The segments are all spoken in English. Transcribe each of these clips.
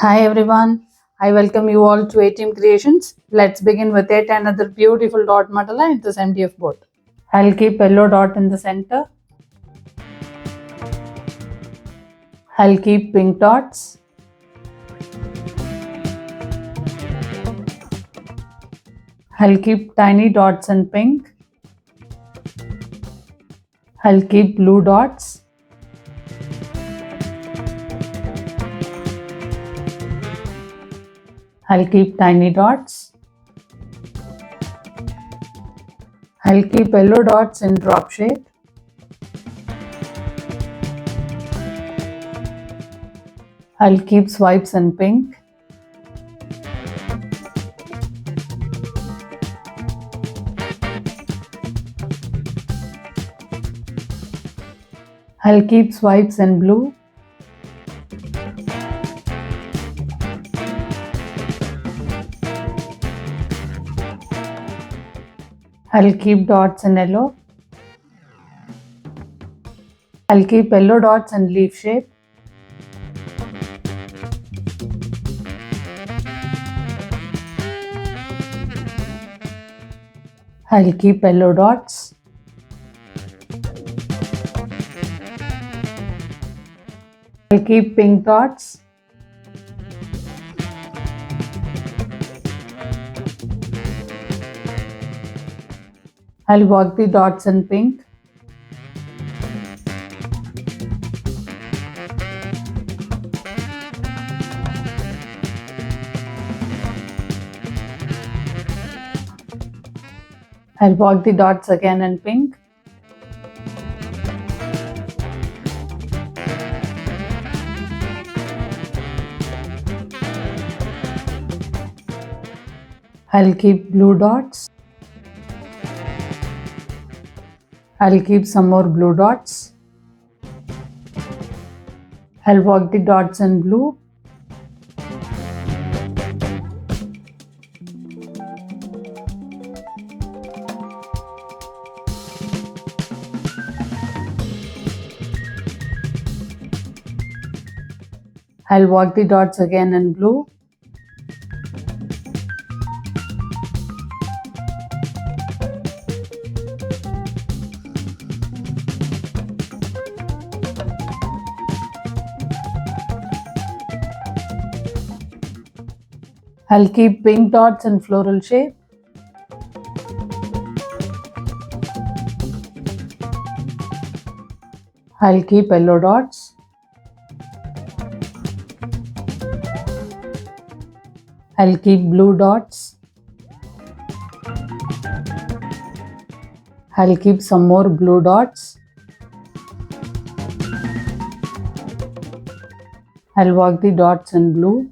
Hi everyone, I welcome you all to ATM Creations. Let's begin with yet another beautiful dot mandala in this MDF board. I'll keep yellow dot in the center. I'll keep pink dots. I'll keep tiny dots in pink. I'll keep blue dots. I'll keep tiny dots. I'll keep yellow dots in drop shape. I'll keep swipes in pink. I'll keep swipes in blue. I'll keep dots in yellow. I'll keep yellow dots in leaf shape. I'll keep yellow dots. I'll keep pink dots. I'll work the dots in pink. I'll work the dots again in pink. I'll keep blue dots. I'll keep some more blue dots. I'll work the dots in blue. I'll work the dots again in blue. I'll keep pink dots in floral shape. I'll keep yellow dots. I'll keep blue dots. I'll keep some more blue dots. I'll work the dots in blue.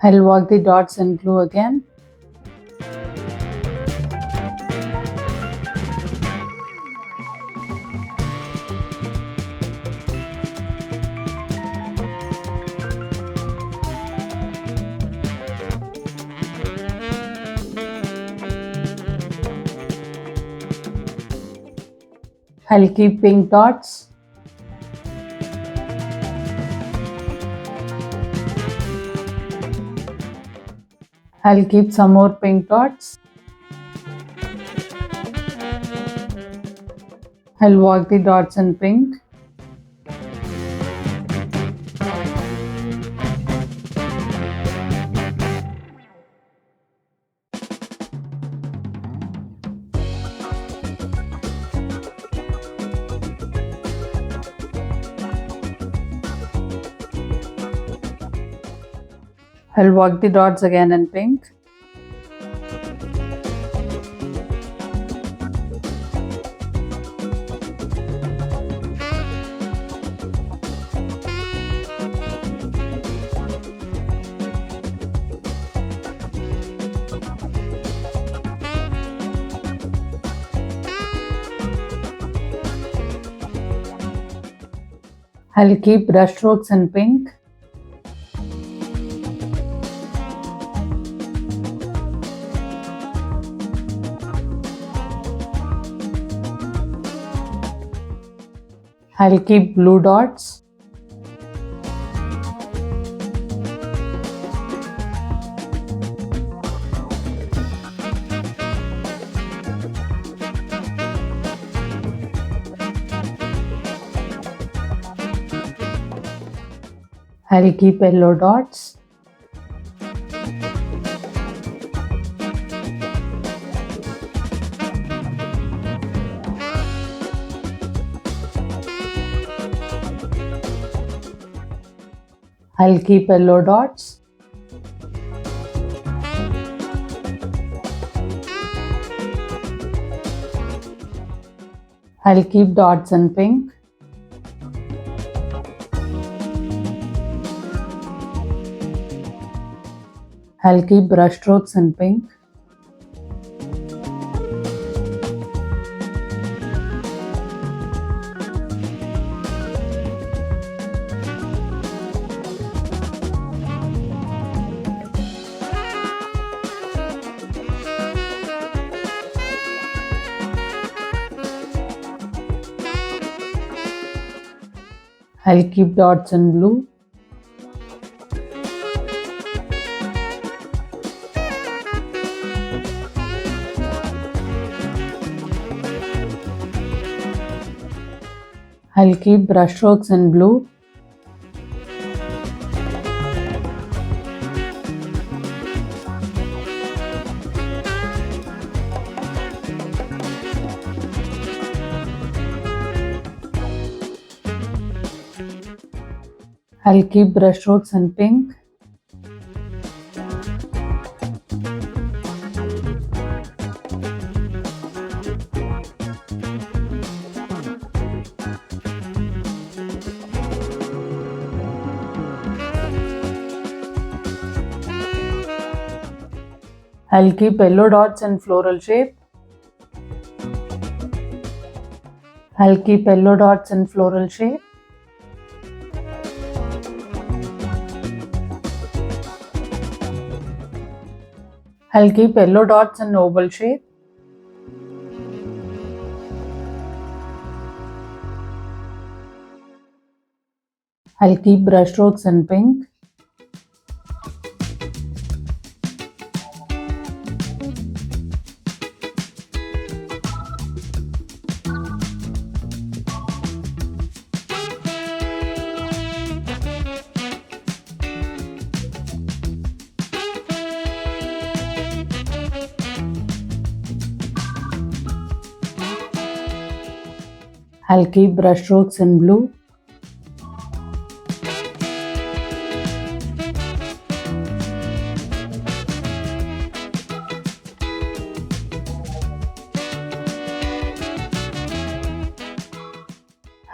I'll work the dots in blue again. I'll keep pink dots. I'll keep some more pink dots. I'll work the dots in pink. I'll work the dots again in pink. I'll keep brush strokes in pink. I'll keep blue dots. I'll keep yellow dots. I'll keep yellow dots. I'll keep dots in pink. I'll keep brush strokes in pink. I'll keep dots in blue. I'll keep brush strokes in blue. I'll keep brush strokes in pink. I'll keep yellow dots in floral shape. I'll keep yellow dots in floral shape. I'll keep yellow dots in oval shape. I'll keep brush strokes in pink. I'll keep brush strokes in blue.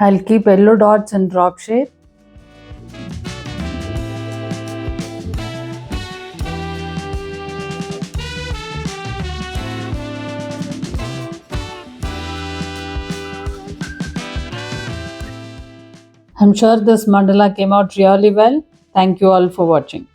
I'll keep yellow dots in drop shape. I'm sure this mandala came out really well. Thank you all for watching.